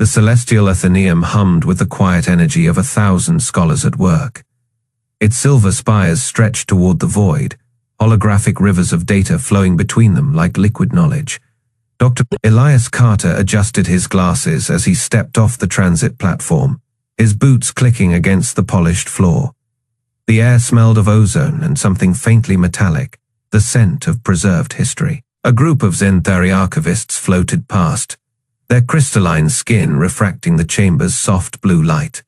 The celestial Athenaeum hummed with the quiet energy of 1,000 scholars at work. Its silver spires stretched toward the void, holographic rivers of data flowing between them like liquid knowledge. Dr. Elias Carter adjusted his glasses as he stepped off the transit platform, his boots clicking against the polished floor. The air smelled of ozone and something faintly metallic, the scent of preserved history. A group of Zenthari archivists floated past, their crystalline skin refracting the chamber's soft blue light.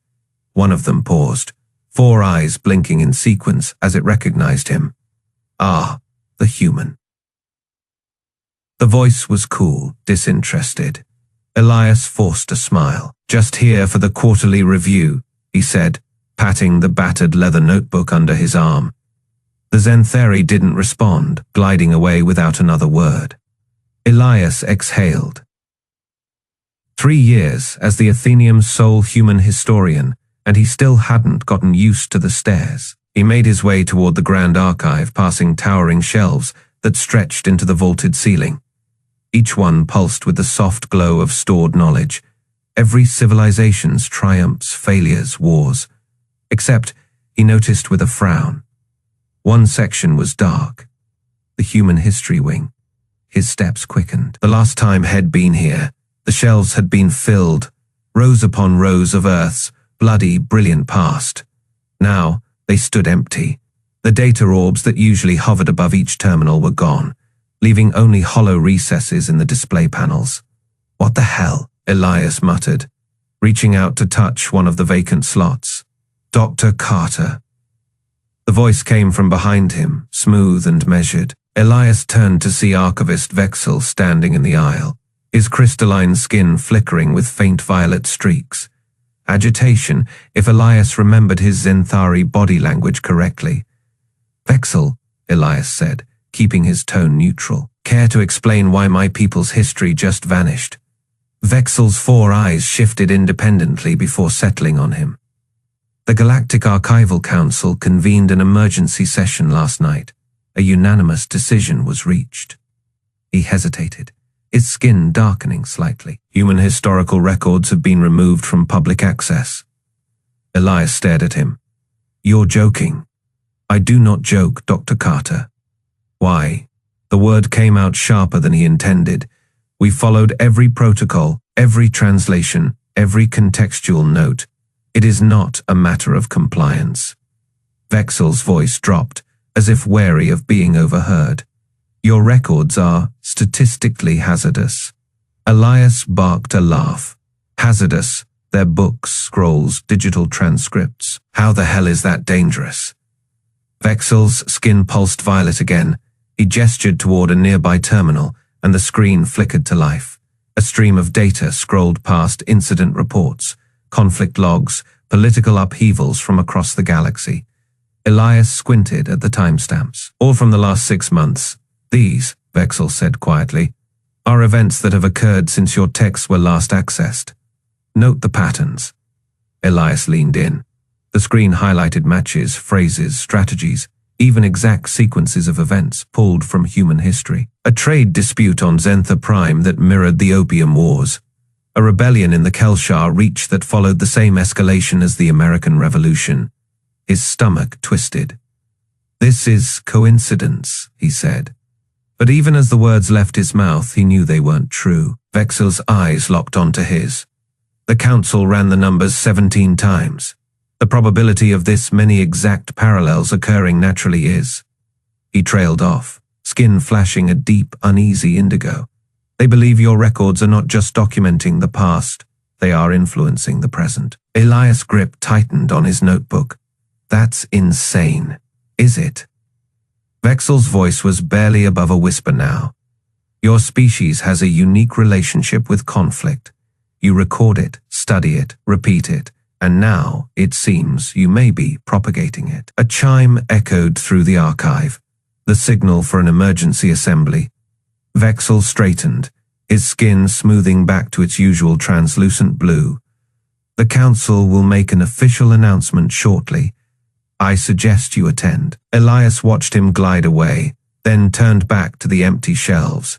One of them paused, 4 eyes blinking in sequence as it recognized him. Ah, the human. The voice was cool, disinterested. Elias forced a smile. "Just here for the quarterly review," he said, patting the battered leather notebook under his arm. The Zenthari didn't respond, gliding away without another word. Elias exhaled. 3 years as the Athenaeum's sole human historian, and he still hadn't gotten used to the stairs. He made his way toward the grand archive, passing towering shelves that stretched into the vaulted ceiling. Each one pulsed with the soft glow of stored knowledge, every civilization's triumphs, failures, wars. Except, he noticed with a frown, one section was dark, the human history wing. His steps quickened. The last time he'd been here, the shelves had been filled, rows upon rows of Earth's bloody, brilliant past. Now, they stood empty. The data orbs that usually hovered above each terminal were gone, leaving only hollow recesses in the display panels. "What the hell?" Elias muttered, reaching out to touch one of the vacant slots. "Dr. Carter." The voice came from behind him, smooth and measured. Elias turned to see Archivist Vexel standing in the aisle, his crystalline skin flickering with faint violet streaks. Agitation, if Elias remembered his Zenthari body language correctly. "Vexel," Elias said, keeping his tone neutral. "Care to explain why my people's history just vanished?" Vexel's 4 eyes shifted independently before settling on him. "The Galactic Archival Council convened an emergency session last night. A unanimous decision was reached." He hesitated, his skin darkening slightly. "Human historical records have been removed from public access." Elias stared at him. "You're joking." "I do not joke, Dr. Carter." "Why?" The word came out sharper than he intended. "We followed every protocol, every translation, every contextual note. It is not a matter of compliance." Vexel's voice dropped, as if wary of being overheard. "Your records are statistically hazardous." Elias barked a laugh. "Hazardous? They're books, scrolls, digital transcripts. How the hell is that dangerous?" Vexel's skin pulsed violet again. He gestured toward a nearby terminal, and the screen flickered to life. A stream of data scrolled past incident reports, conflict logs, political upheavals from across the galaxy. Elias squinted at the timestamps. "All from the last 6 months. These," Vexel said quietly, "are events that have occurred since your texts were last accessed. Note the patterns." Elias leaned in. The screen highlighted matches, phrases, strategies, even exact sequences of events pulled from human history. A trade dispute on Zentha Prime that mirrored the Opium Wars. A rebellion in the Kelshar Reach that followed the same escalation as the American Revolution. His stomach twisted. "This is coincidence," he said. But even as the words left his mouth, he knew they weren't true. Vexel's eyes locked onto his. "The Council ran the numbers 17 times. The probability of this many exact parallels occurring naturally is." He trailed off, skin flashing a deep, uneasy indigo. "They believe your records are not just documenting the past, they are influencing the present." Elias' grip tightened on his notebook. "That's insane, is it?" Vexel's voice was barely above a whisper now. "Your species has a unique relationship with conflict. You record it, study it, repeat it, and now, it seems, you may be propagating it." A chime echoed through the archive, the signal for an emergency assembly. Vexel straightened, his skin smoothing back to its usual translucent blue. "The Council will make an official announcement shortly. I suggest you attend." Elias watched him glide away, then turned back to the empty shelves.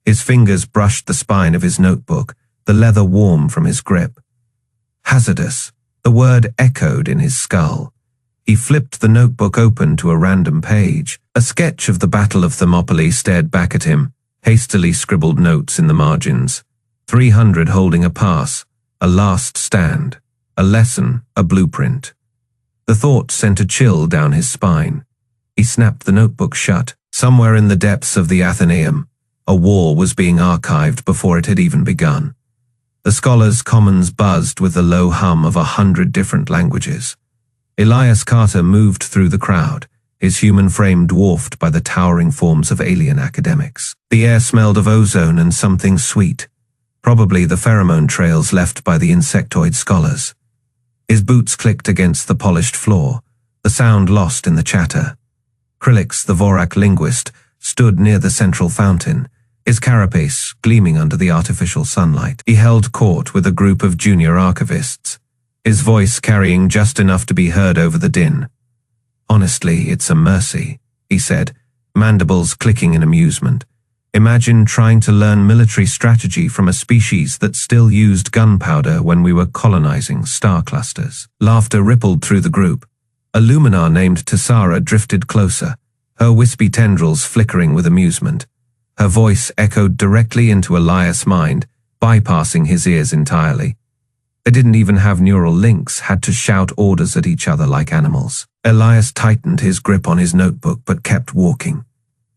His fingers brushed the spine of his notebook, the leather warm from his grip. Hazardous, the word echoed in his skull. He flipped the notebook open to a random page. A sketch of the Battle of Thermopylae stared back at him, hastily scribbled notes in the margins. 300 holding a pass, a last stand, a lesson, a blueprint. The thought sent a chill down his spine. He snapped the notebook shut. Somewhere in the depths of the Athenaeum, a war was being archived before it had even begun. The scholars' commons buzzed with the low hum of 100 different languages. Elias Carter moved through the crowd, his human frame dwarfed by the towering forms of alien academics. The air smelled of ozone and something sweet, probably the pheromone trails left by the insectoid scholars. His boots clicked against the polished floor, the sound lost in the chatter. Krillix, the Vorak linguist, stood near the central fountain, his carapace gleaming under the artificial sunlight. He held court with a group of junior archivists, his voice carrying just enough to be heard over the din. "Honestly, it's a mercy," he said, mandibles clicking in amusement. "Imagine trying to learn military strategy from a species that still used gunpowder when we were colonizing star clusters." Laughter rippled through the group. A luminar named Tessara drifted closer, her wispy tendrils flickering with amusement. Her voice echoed directly into Elias' mind, bypassing his ears entirely. They didn't even have neural links, had to shout orders at each other like animals. Elias tightened his grip on his notebook but kept walking.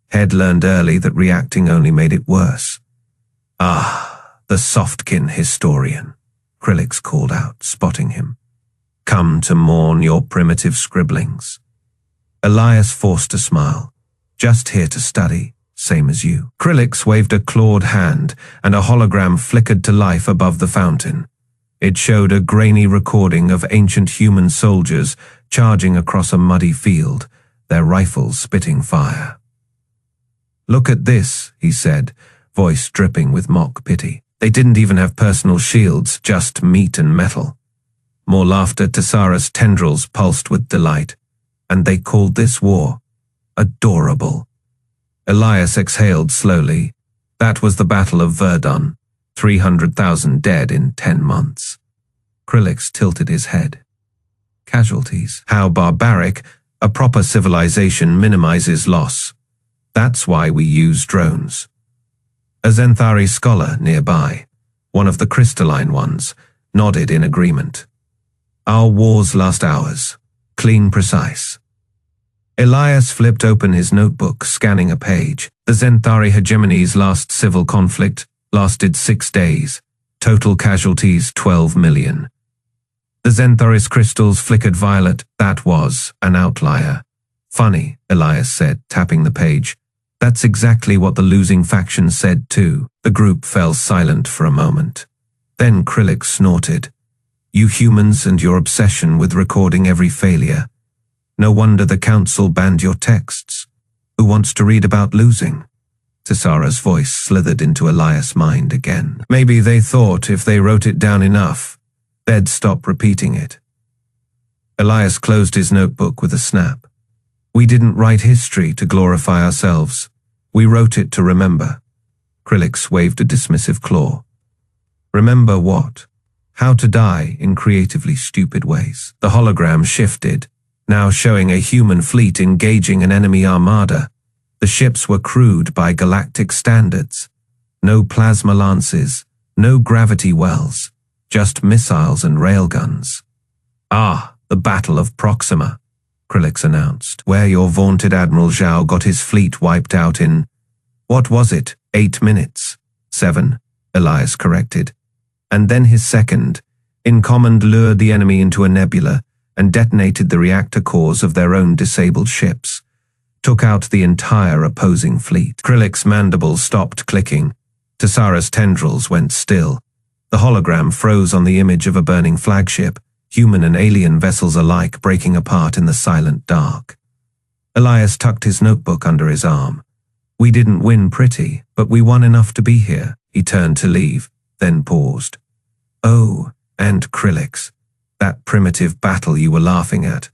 Head learned early that reacting only made it worse. "Ah, the softkin historian," Krillix called out, spotting him. "Come to mourn your primitive scribblings." Elias forced a smile. "Just here to study, same as you." Krillix waved a clawed hand, and a hologram flickered to life above the fountain. It showed a grainy recording of ancient human soldiers charging across a muddy field, their rifles spitting fire. "Look at this," he said, voice dripping with mock pity. "They didn't even have personal shields, just meat and metal." More laughter. Tessara's tendrils pulsed with delight. "And they called this war adorable." Elias exhaled slowly. That was the Battle of Verdun. 300,000 dead in 10 months. Krillix tilted his head. Casualties. How barbaric. A proper civilization minimizes loss. That's why we use drones. A Zenthari scholar nearby, one of the crystalline ones, nodded in agreement. Our wars last hours. Clean, precise. Elias flipped open his notebook, scanning a page. The Zenthari hegemony's last civil conflict lasted 6 days. Total casualties 12 million. The Zenthari's crystals flickered violet. That was an outlier. Funny, Elias said, tapping the page. That's exactly what the losing faction said too. The group fell silent for a moment. Then Krillix snorted. You humans and your obsession with recording every failure. No wonder the council banned your texts. Who wants to read about losing? Tessara's voice slithered into Elias' mind again. Maybe they thought if they wrote it down enough, they'd stop repeating it. Elias closed his notebook with a snap. We didn't write history to glorify ourselves. We wrote it to remember. Krillix waved a dismissive claw. Remember what? How to die in creatively stupid ways. The hologram shifted, now showing a human fleet engaging an enemy armada. The ships were crewed by galactic standards. No plasma lances, no gravity wells, just missiles and railguns. Ah, the Battle of Proxima, Krillix announced, where your vaunted Admiral Zhao got his fleet wiped out in, what was it, 8 minutes? 7, Elias corrected. And then his second, in command lured the enemy into a nebula and detonated the reactor cores of their own disabled ships. Took out the entire opposing fleet. Krillix's mandibles stopped clicking. Tessara's tendrils went still. The hologram froze on the image of a burning flagship, human and alien vessels alike breaking apart in the silent dark. Elias tucked his notebook under his arm. We didn't win pretty, but we won enough to be here. He turned to leave, then paused. Oh, and Krillix, that primitive battle you were laughing at.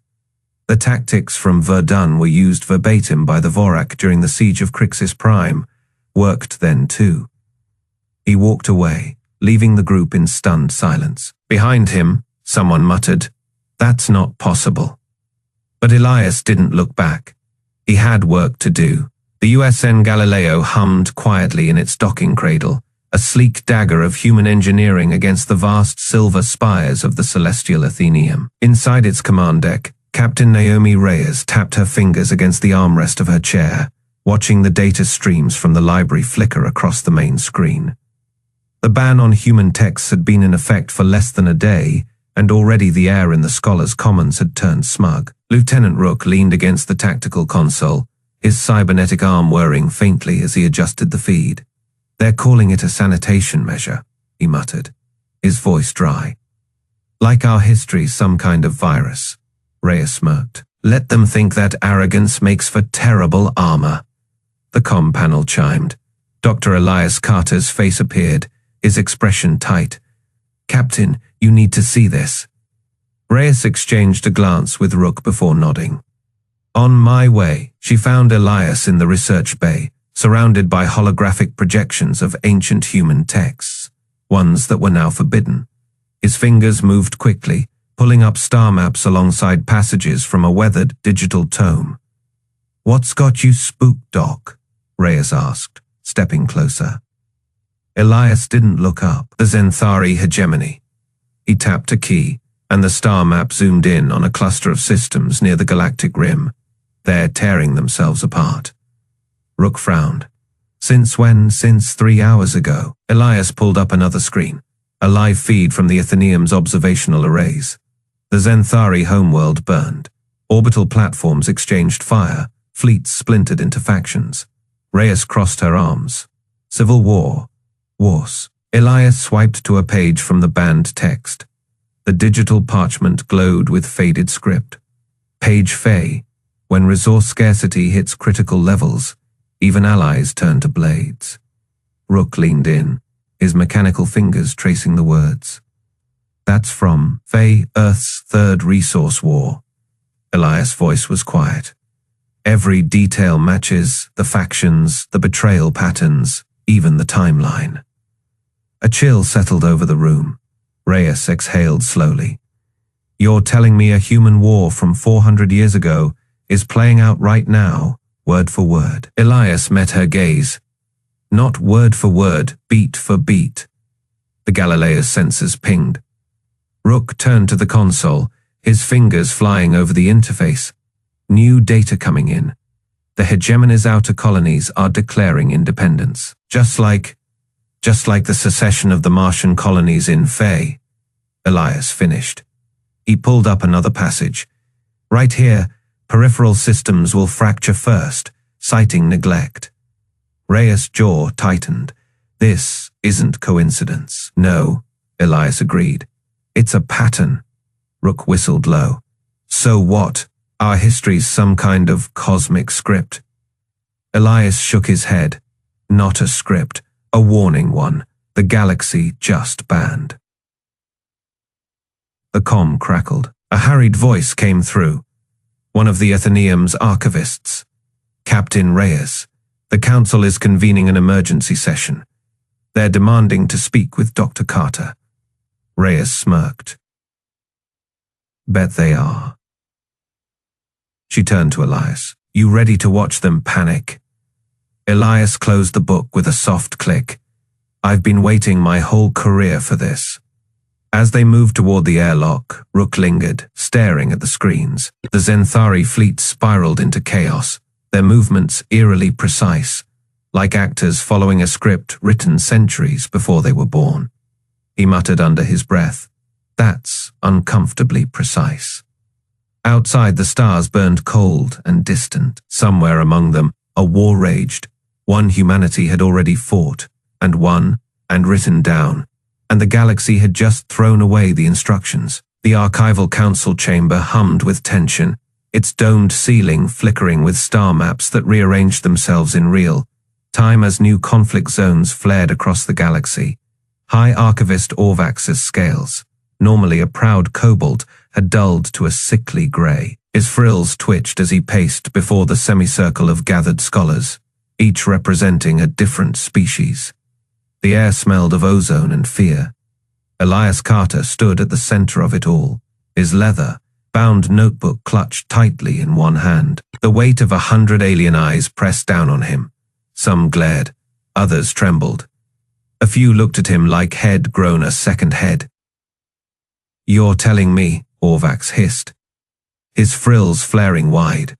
The tactics from Verdun were used verbatim by the Vorak during the siege of Crixus Prime, worked then too. He walked away, leaving the group in stunned silence. Behind him, someone muttered, "That's not possible." But Elias didn't look back. He had work to do. The USN Galileo hummed quietly in its docking cradle, a sleek dagger of human engineering against the vast silver spires of the celestial Athenium. Inside its command deck, Captain Naomi Reyes tapped her fingers against the armrest of her chair, watching the data streams from the library flicker across the main screen. The ban on human texts had been in effect for less than a day, and already the air in the scholars' commons had turned smug. Lieutenant Rook leaned against the tactical console, his cybernetic arm whirring faintly as he adjusted the feed. "They're calling it a sanitation measure," he muttered, his voice dry. "Like our history's some kind of virus," Reyes smirked. "Let them think that arrogance makes for terrible armor." The comm panel chimed. Dr. Elias Carter's face appeared, his expression tight. "Captain, you need to see this." Reyes exchanged a glance with Rook before nodding. On my way, she found Elias in the research bay, surrounded by holographic projections of ancient human texts, ones that were now forbidden. His fingers moved quickly, pulling up star maps alongside passages from a weathered digital tome. "What's got you spooked, Doc?" Reyes asked, stepping closer. Elias didn't look up. The Zenthari hegemony. He tapped a key, and the star map zoomed in on a cluster of systems near the galactic rim. They're tearing themselves apart. Rook frowned. "Since when?" "Since 3 hours ago." Elias pulled up another screen, a live feed from the Athenaeum's observational arrays. The Zenthari homeworld burned. Orbital platforms exchanged fire, fleets splintered into factions. Reyes crossed her arms. "Civil war. Wars." Elias swiped to a page from the banned text. The digital parchment glowed with faded script. Page Fey. When resource scarcity hits critical levels, even allies turn to blades. Rook leaned in, his mechanical fingers tracing the words. "That's from Fey, Earth's third resource war." Elias' voice was quiet. "Every detail matches, the factions, the betrayal patterns, even the timeline." A chill settled over the room. Reyes exhaled slowly. "You're telling me a human war from 400 years ago is playing out right now, word for word?" Elias met her gaze. "Not word for word, beat for beat." The Galileo's sensors pinged. Rook turned to the console, his fingers flying over the interface. New data coming in. The hegemony's outer colonies are declaring independence. Just like the secession of the Martian colonies in Fey. Elias finished. He pulled up another passage. "Right here, peripheral systems will fracture first, citing neglect." Reyes' jaw tightened. "This isn't coincidence." "No," Elias agreed. "It's a pattern." Rook whistled low. "So what? Our history's some kind of cosmic script." Elias shook his head. "Not a script, a warning one. The galaxy just banned." The comm crackled. A harried voice came through. One of the Athenaeum's archivists. "Captain Reyes, the Council is convening an emergency session. They're demanding to speak with Dr. Carter." Reyes smirked. "Bet they are." She turned to Elias. "You ready to watch them panic?" Elias closed the book with a soft click. "I've been waiting my whole career for this." As they moved toward the airlock, Rook lingered, staring at the screens. The Zenthari fleet spiraled into chaos, their movements eerily precise, like actors following a script written centuries before they were born. He muttered under his breath, "That's uncomfortably precise." Outside, the stars burned cold and distant. Somewhere among them, a war raged. One humanity had already fought, and won, and written down, and the galaxy had just thrown away the instructions. The archival council chamber hummed with tension, its domed ceiling flickering with star maps that rearranged themselves in real time as new conflict zones flared across the galaxy. High Archivist Orvax's scales, normally a proud kobold, had dulled to a sickly grey. His frills twitched as he paced before the semicircle of gathered scholars, each representing a different species. The air smelled of ozone and fear. Elias Carter stood at the center of it all, his leather-bound notebook clutched tightly in one hand. The weight of 100 alien eyes pressed down on him. Some glared, others trembled. A few looked at him like head grown a second head. "You're telling me," Orvax hissed, his frills flaring wide,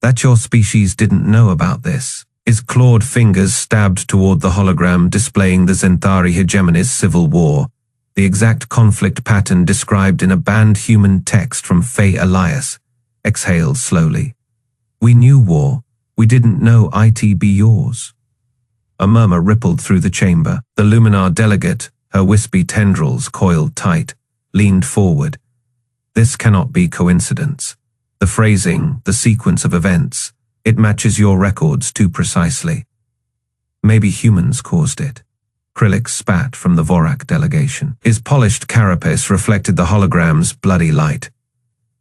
"that your species didn't know about this?" His clawed fingers stabbed toward the hologram displaying the Zentari hegemony's civil war, the exact conflict pattern described in a banned human text from Faye Elias, exhaled slowly. "We knew war. We didn't know it'd be yours." A murmur rippled through the chamber. The Luminar delegate, her wispy tendrils coiled tight, leaned forward. "This cannot be coincidence. The phrasing, the sequence of events, it matches your records too precisely. Maybe humans caused it." Krillix spat from the Vorak delegation. His polished carapace reflected the hologram's bloody light.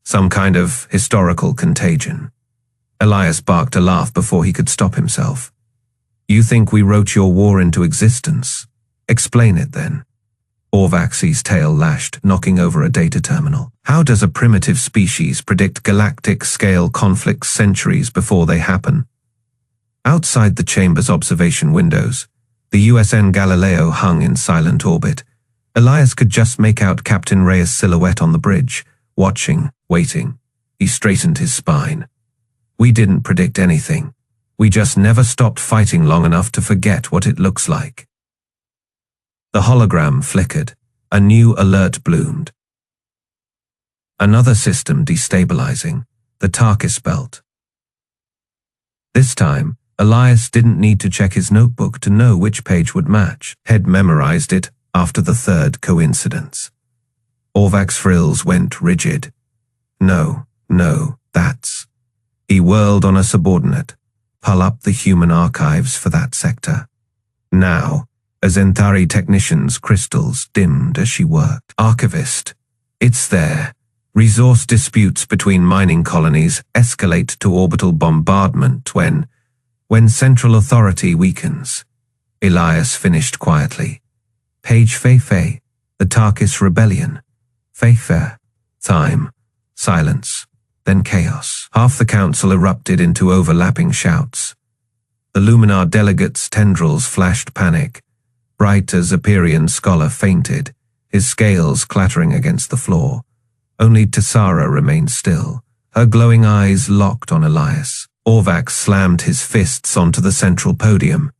Some kind of historical contagion. Elias barked a laugh before he could stop himself. "You think we wrote your war into existence? Explain it then." Orvax's tail lashed, knocking over a data terminal. "How does a primitive species predict galactic-scale conflicts centuries before they happen?" Outside the chamber's observation windows, the USN Galileo hung in silent orbit. Elias could just make out Captain Reyes' silhouette on the bridge, watching, waiting. He straightened his spine. "We didn't predict anything. We just never stopped fighting long enough to forget what it looks like." The hologram flickered. A new alert bloomed. Another system destabilizing, the Tarkus belt. This time, Elias didn't need to check his notebook to know which page would match. He'd memorized it after the third coincidence. Orvak's frills went rigid. No, that's... He whirled on a subordinate. "Pull up the human archives for that sector. Now." A Zentari technician's crystals dimmed as she worked. "Archivist. It's there. Resource disputes between mining colonies escalate to orbital bombardment when central authority weakens." Elias finished quietly. "Page Fei, the Tarkus Rebellion. Fei. Time. Silence. Then chaos." Half the council erupted into overlapping shouts. The Luminar delegate's tendrils flashed panic. Bright as Aperian scholar fainted, his scales clattering against the floor. Only Tessara remained still, her glowing eyes locked on Elias. Orvax slammed his fists onto the central podium.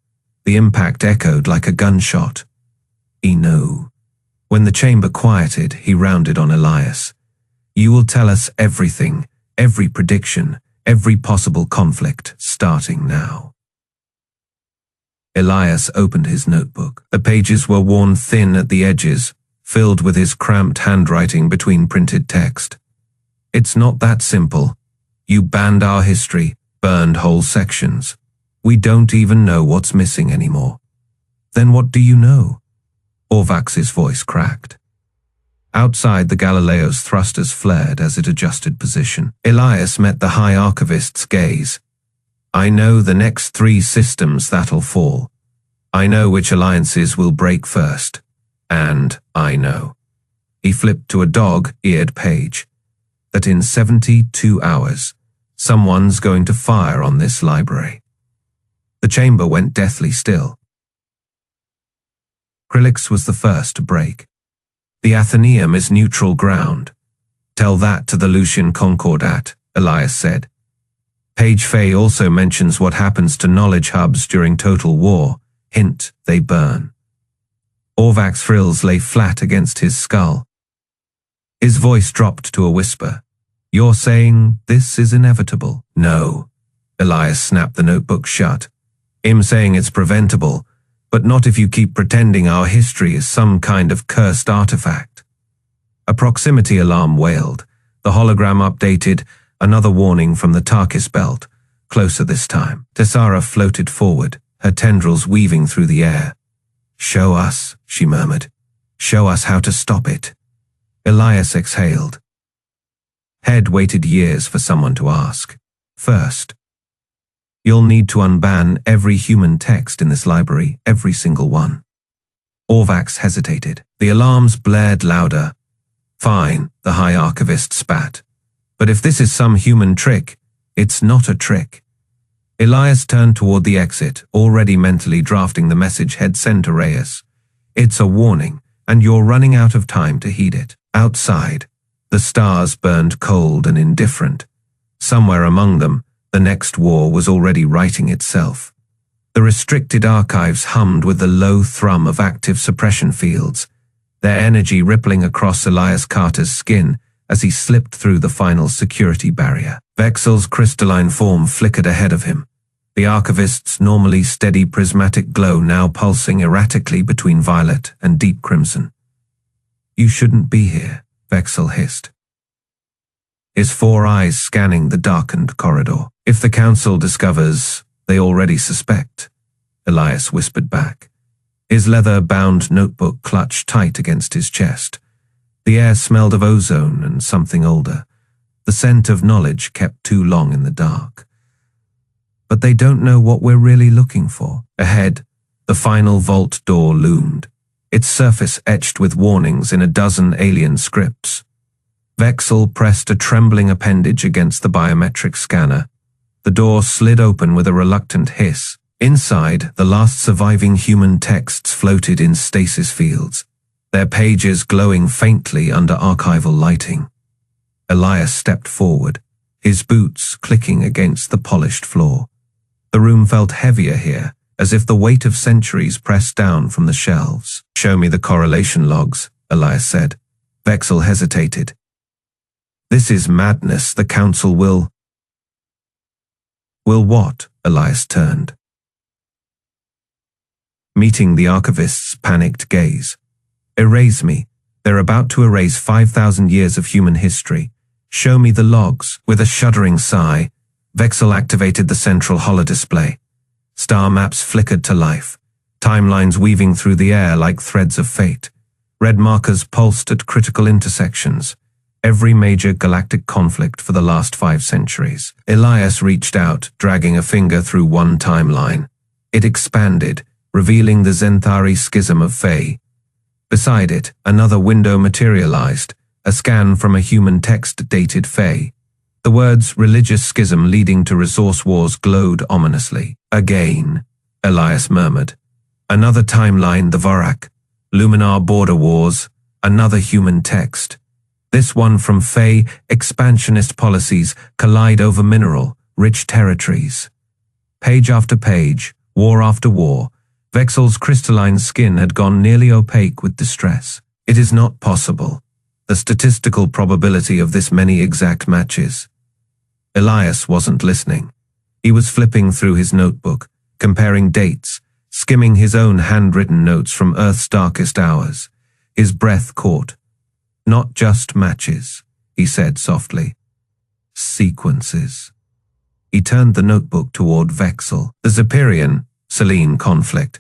The impact echoed like a gunshot. He knew. When the chamber quieted, he rounded on Elias. "You will tell us everything, every prediction, every possible conflict, starting now." Elias opened his notebook. The pages were worn thin at the edges, filled with his cramped handwriting between printed text. "It's not that simple. You banned our history, burned whole sections. We don't even know what's missing anymore." "Then what do you know?" Orvax's voice cracked. Outside, the Galileo's thrusters flared as it adjusted position. Elias met the High Archivist's gaze. "I know the next 3 systems that'll fall. I know which alliances will break first. And I know." He flipped to a dog-eared page. "That in 72 hours, someone's going to fire on this library." The chamber went deathly still. Krillix was the first to break. "The Athenaeum is neutral ground. Tell that to the Lucian Concordat," Elias said. "Page Fei also mentions what happens to knowledge hubs during total war. Hint, they burn." Orvak's frills lay flat against his skull. His voice dropped to a whisper. "You're saying this is inevitable?" "No." Elias snapped the notebook shut. "I'm saying it's preventable, but not if you keep pretending our history is some kind of cursed artifact." A proximity alarm wailed. The hologram updated. Another warning from the Tarkus belt, closer this time. Tessara floated forward, her tendrils weaving through the air. "Show us," she murmured. "Show us how to stop it." Elias exhaled. Head waited years for someone to ask. First. You'll need to unban every human text in this library, every single one. Orvax hesitated. The alarms blared louder. Fine, the High Archivist spat. But if this is some human trick, it's not a trick. Elias turned toward the exit, already mentally drafting the message he'd send to Reyes. It's a warning, and you're running out of time to heed it. Outside, the stars burned cold and indifferent. Somewhere among them, the next war was already writing itself. The restricted archives hummed with the low thrum of active suppression fields, their energy rippling across Elias Carter's skin as he slipped through the final security barrier. Vexel's crystalline form flickered ahead of him, the archivist's normally steady prismatic glow now pulsing erratically between violet and deep crimson. You shouldn't be here, Vexel hissed, his 4 eyes scanning the darkened corridor. If the council discovers, they already suspect, Elias whispered back, his leather-bound notebook clutched tight against his chest. The air smelled of ozone and something older. The scent of knowledge kept too long in the dark. But they don't know what we're really looking for. Ahead, the final vault door loomed, its surface etched with warnings in a dozen alien scripts. Vexel pressed a trembling appendage against the biometric scanner. The door slid open with a reluctant hiss. Inside, the last surviving human texts floated in stasis fields, their pages glowing faintly under archival lighting. Elias stepped forward, his boots clicking against the polished floor. The room felt heavier here, as if the weight of centuries pressed down from the shelves. Show me the correlation logs, Elias said. Vexel hesitated. This is madness. The council will... Will what? Elias turned, meeting the archivist's panicked gaze. Erase me. They're about to erase 5,000 years of human history. Show me the logs. With a shuddering sigh, Vexel activated the central holodisplay. Star maps flickered to life, timelines weaving through the air like threads of fate. Red markers pulsed at critical intersections, every major galactic conflict for the last 5 centuries. Elias reached out, dragging a finger through one timeline. It expanded, revealing the Zenthari schism of Fae. Beside it, another window materialized, a scan from a human text-dated Fae. The words religious schism leading to resource wars glowed ominously. Again, Elias murmured. Another timeline, the Vorak, Luminar border wars, another human text. This one from Fae, expansionist policies collide over mineral, rich territories. Page after page, war after war, Vexel's crystalline skin had gone nearly opaque with distress. It is not possible. The statistical probability of this many exact matches. Elias wasn't listening. He was flipping through his notebook, comparing dates, skimming his own handwritten notes from Earth's darkest hours. His breath caught. Not just matches, he said softly. Sequences. He turned the notebook toward Vexel. The Zephyrian-Selene conflict.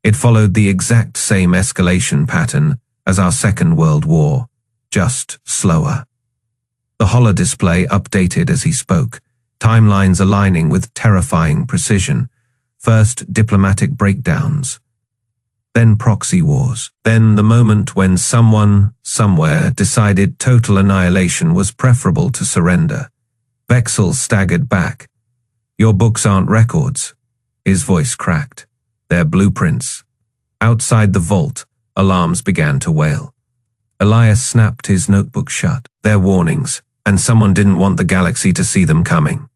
It followed the exact same escalation pattern as our Second World War, just slower. The holodisplay updated as he spoke, timelines aligning with terrifying precision. First diplomatic breakdowns, then proxy wars, then the moment when someone, somewhere, decided total annihilation was preferable to surrender. Vexel staggered back. Your books aren't records. His voice cracked. They're blueprints. Outside the vault, alarms began to wail. Elias snapped his notebook shut. They're warnings, and someone didn't want the galaxy to see them coming.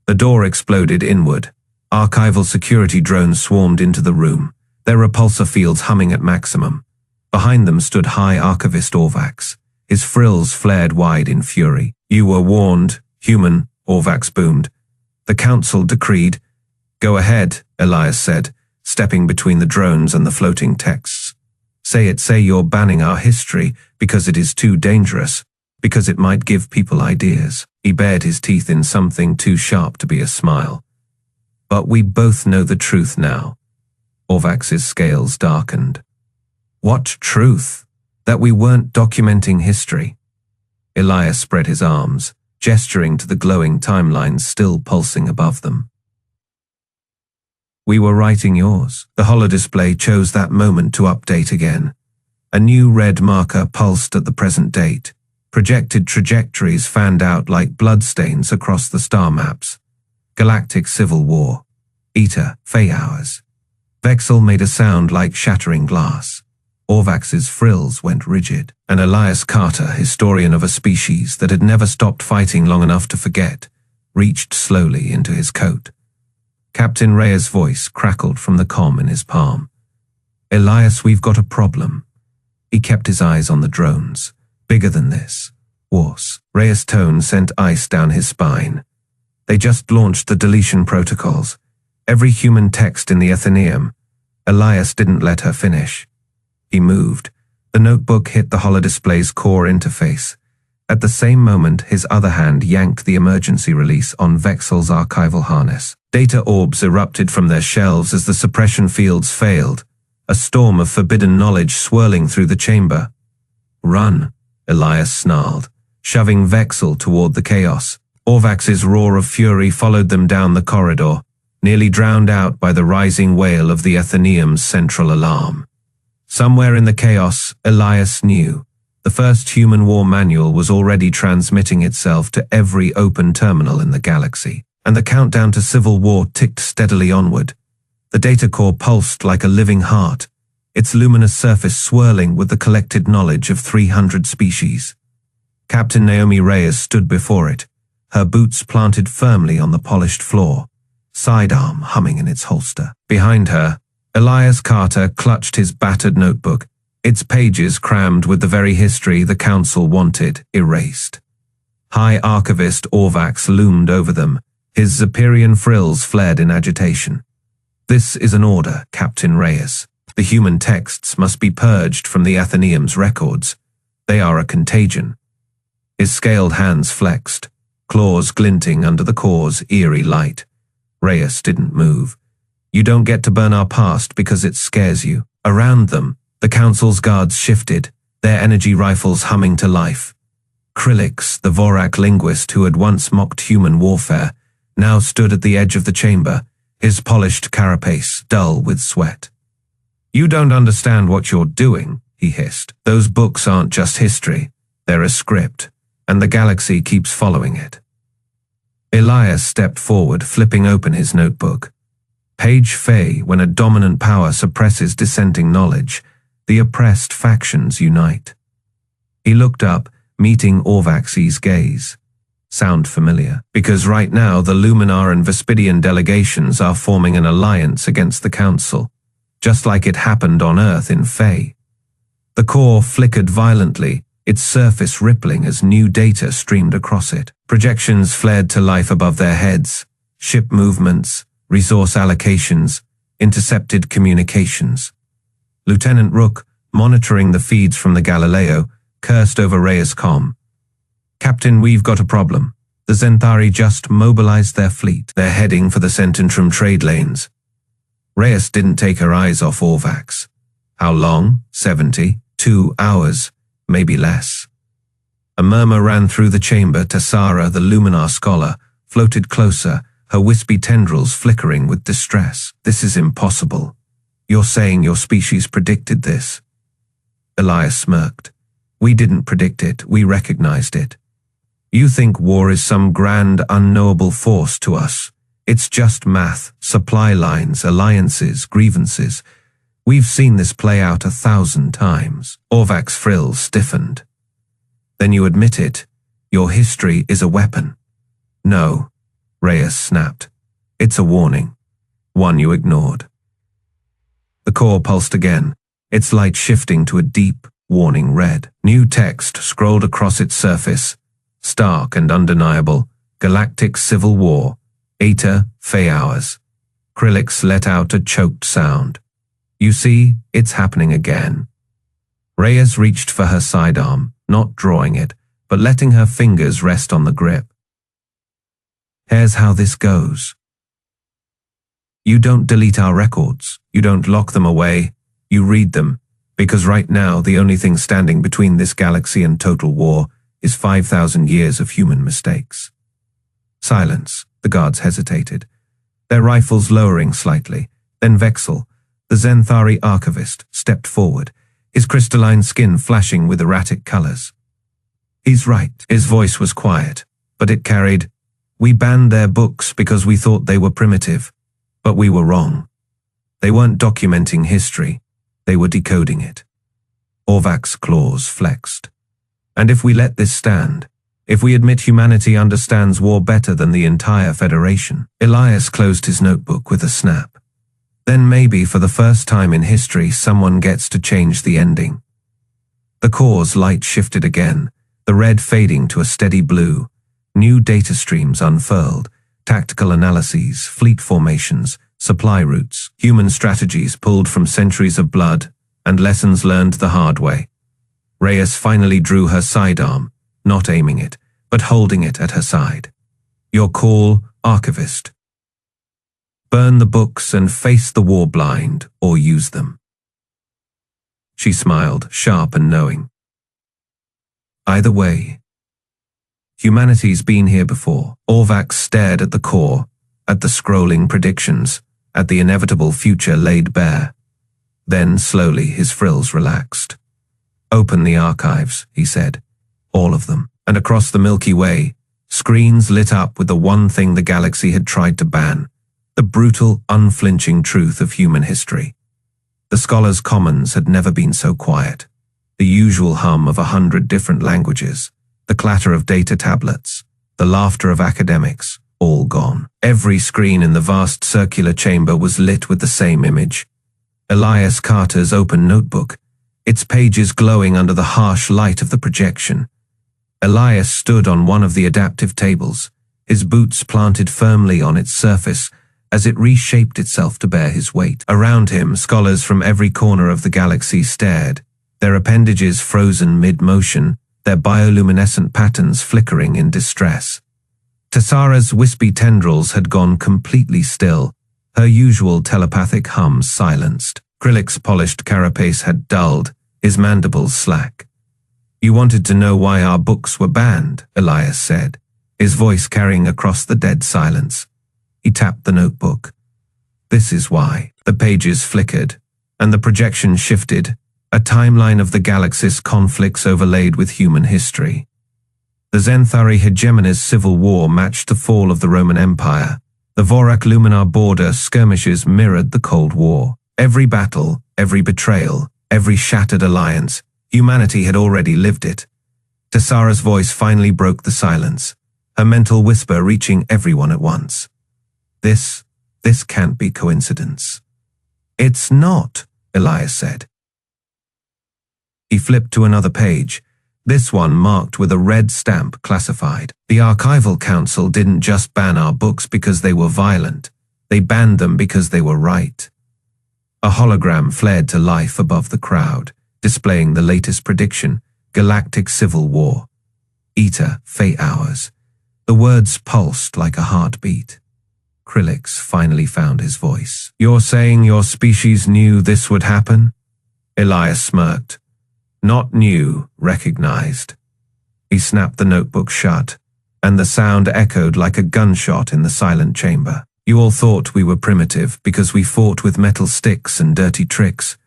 The door exploded inward. Archival security drones swarmed into the room, their repulsor fields humming at maximum. Behind them stood High Archivist Orvax. His frills flared wide in fury. You were warned, human, Orvax boomed. The council decreed. Go ahead, Elias said, stepping between the drones and the floating texts. Say you're banning our history because it is too dangerous, because it might give people ideas. He bared his teeth in something too sharp to be a smile. But we both know the truth now. Orvax's scales darkened. What truth? That we weren't documenting history. Elias spread his arms, gesturing to the glowing timelines still pulsing above them. We were writing yours. The holodisplay chose that moment to update again. A new red marker pulsed at the present date. Projected trajectories fanned out like bloodstains across the star maps. Galactic Civil War. Eta, Fey hours. Vexel made a sound like shattering glass. Orvax's frills went rigid, and Elias Carter, historian of a species that had never stopped fighting long enough to forget, reached slowly into his coat. Captain Reyes' voice crackled from the comm in his palm. Elias, we've got a problem. He kept his eyes on the drones. Bigger than this. Worse. Reyes' tone sent ice down his spine. They just launched the deletion protocols. Every human text in the Athenaeum. Elias didn't let her finish. He moved. The notebook hit the holodisplay's core interface. At the same moment, his other hand yanked the emergency release on Vexel's archival harness. Data orbs erupted from their shelves as the suppression fields failed, a storm of forbidden knowledge swirling through the chamber. Run, Elias snarled, shoving Vexel toward the chaos. Orvax's roar of fury followed them down the corridor, nearly drowned out by the rising wail of the Athenaeum's central alarm. Somewhere in the chaos, Elias knew. The first human war manual was already transmitting itself to every open terminal in the galaxy, and the countdown to civil war ticked steadily onward. The data core pulsed like a living heart, its luminous surface swirling with the collected knowledge of 300 species. Captain Naomi Reyes stood before it, her boots planted firmly on the polished floor, sidearm humming in its holster. Behind her, Elias Carter clutched his battered notebook, its pages crammed with the very history the Council wanted erased. High Archivist Orvax loomed over them, his Zephyrian frills flared in agitation. This is an order, Captain Reyes. The human texts must be purged from the Athenaeum's records. They are a contagion. His scaled hands flexed, claws glinting under the core's eerie light. Reyes didn't move. You don't get to burn our past because it scares you. Around them, the Council's guards shifted, their energy rifles humming to life. Krillix, the Vorak linguist who had once mocked human warfare, now stood at the edge of the chamber, his polished carapace dull with sweat. You don't understand what you're doing, he hissed. Those books aren't just history, they're a script, and the galaxy keeps following it. Elias stepped forward, flipping open his notebook. Page Fey, when a dominant power suppresses dissenting knowledge, the oppressed factions unite. He looked up, meeting Orvax's gaze. Sound familiar? Because right now the Luminar and Vespidian delegations are forming an alliance against the Council, just like it happened on Earth in Fey. The core flickered violently, its surface rippling as new data streamed across it. Projections flared to life above their heads, ship movements, resource allocations, intercepted communications. Lieutenant Rook, monitoring the feeds from the Galileo, cursed over Reyes' comm. Captain, we've got a problem. The Zentari just mobilized their fleet. They're heading for the Cententrum trade lanes. Reyes didn't take her eyes off Orvax. How long? 72 hours, maybe less. A murmur ran through the chamber. Tessara, the Luminar scholar, floated closer, her wispy tendrils flickering with distress. This is impossible. You're saying your species predicted this? Elias smirked. We didn't predict it, we recognized it. You think war is some grand, unknowable force to us. It's just math, supply lines, alliances, grievances. We've seen this play out 1,000 times. Orvax's frills stiffened. Then you admit it. Your history is a weapon. No, Reyes snapped. It's a warning. One you ignored. The core pulsed again, its light shifting to a deep, warning red. New text scrolled across its surface. Stark and undeniable. Galactic Civil War. Eta, Fey hours. Krillix let out a choked sound. You see, it's happening again. Reyes reached for her sidearm, not drawing it, but letting her fingers rest on the grip. Here's how this goes. You don't delete our records. You don't lock them away. You read them, because right now the only thing standing between this galaxy and total war is 5,000 years of human mistakes. Silence. The guards hesitated, their rifles lowering slightly, Then Vexel, the Zenthari archivist, stepped forward, his crystalline skin flashing with erratic colors. He's right. His voice was quiet, but it carried, "We banned their books because we thought they were primitive, but we were wrong. They weren't documenting history, they were decoding it." Orvak's claws flexed. "And if we let this stand, if we admit humanity understands war better than the entire Federation?" Elias closed his notebook with a snap. "Then maybe for the first time in history someone gets to change the ending." The core's light shifted again, the red fading to a steady blue. New data streams unfurled, tactical analyses, fleet formations, supply routes, human strategies pulled from centuries of blood, and lessons learned the hard way. Reyes finally drew her sidearm, not aiming it, but holding it at her side. "Your call, archivist. Burn the books and face the war blind, or use them." She smiled, sharp and knowing. "Either way. Humanity's been here before." Orvak stared at the core, at the scrolling predictions, at the inevitable future laid bare. Then, slowly, his frills relaxed. "Open the archives," he said. "All of them." And across the Milky Way, screens lit up with the one thing the galaxy had tried to ban, the brutal, unflinching truth of human history. The scholars' commons had never been so quiet. The usual hum of 100 different languages, the clatter of data tablets, the laughter of academics, all gone. Every screen in the vast circular chamber was lit with the same image. Elias Carter's open notebook, its pages glowing under the harsh light of the projection. Elias stood on one of the adaptive tables, his boots planted firmly on its surface as it reshaped itself to bear his weight. Around him, scholars from every corner of the galaxy stared, their appendages frozen mid-motion, their bioluminescent patterns flickering in distress. Tessara's wispy tendrils had gone completely still, her usual telepathic hum silenced. Krilik's polished carapace had dulled, his mandibles slack. "You wanted to know why our books were banned," Elias said, his voice carrying across the dead silence. He tapped the notebook. "This is why." The pages flickered, and the projection shifted, a timeline of the galaxy's conflicts overlaid with human history. The Zenthari hegemony's civil war matched the fall of the Roman Empire. The Vorak-Luminar border skirmishes mirrored the Cold War. Every battle, every betrayal, every shattered alliance, humanity had already lived it. Tessara's voice finally broke the silence, her mental whisper reaching everyone at once. This can't be coincidence." "It's not," Elias said. He flipped to another page, this one marked with a red stamp, classified. "The Archival Council didn't just ban our books because they were violent. They banned them because they were right." A hologram flared to life above the crowd, displaying the latest prediction, Galactic Civil War. Eta, Fate Hours. The words pulsed like a heartbeat. Krilix finally found his voice. "You're saying your species knew this would happen?" Elias smirked. "Not knew, recognized." He snapped the notebook shut, and the sound echoed like a gunshot in the silent chamber. "You all thought we were primitive because we fought with metal sticks and dirty tricks.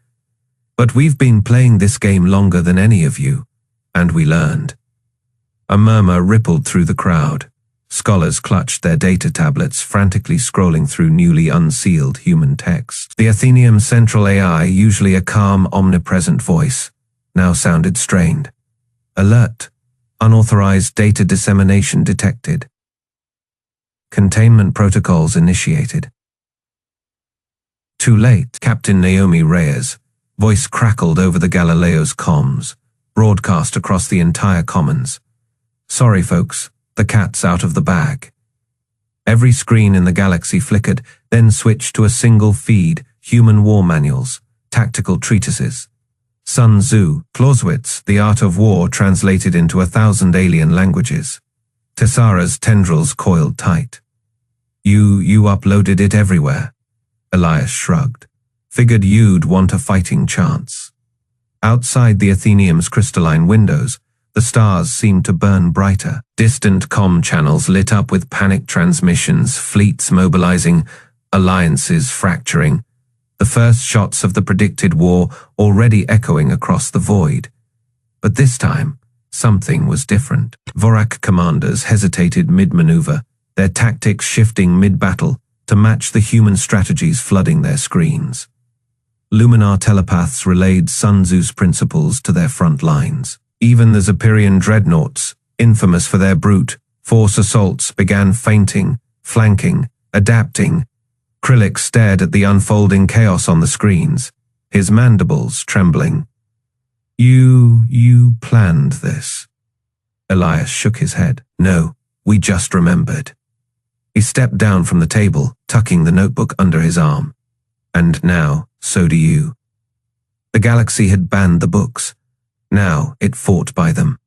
But we've been playing this game longer than any of you, and we learned." A murmur rippled through the crowd. Scholars clutched their data tablets, frantically scrolling through newly unsealed human text. The Athenium Central AI, usually a calm, omnipresent voice, now sounded strained. "Alert! Unauthorized data dissemination detected. Containment protocols initiated." "Too late," Captain Naomi Reyes' voice crackled over the Galileo's comms, broadcast across the entire commons. "Sorry, folks. The cat's out of the bag." Every screen in the galaxy flickered, then switched to a single feed, human war manuals, tactical treatises. Sun Tzu, Clausewitz, The Art of War translated into 1,000 alien languages. Tessara's tendrils coiled tight. You uploaded it everywhere." Elias shrugged. "Figured you'd want a fighting chance." Outside the Athenium's crystalline windows, the stars seemed to burn brighter. Distant comm channels lit up with panic transmissions, fleets mobilizing, alliances fracturing, the first shots of the predicted war already echoing across the void. But this time, something was different. Vorak commanders hesitated mid-maneuver, their tactics shifting mid-battle to match the human strategies flooding their screens. Luminar telepaths relayed Sun Tzu's principles to their front lines. Even the Zephyrian dreadnoughts, infamous for their brute force assaults, began feinting, flanking, adapting. Krillic stared at the unfolding chaos on the screens, his mandibles trembling. You planned this." Elias shook his head. "No, we just remembered." He stepped down from the table, tucking the notebook under his arm. "And now, so do you." The galaxy had banned the books. Now it fought by them.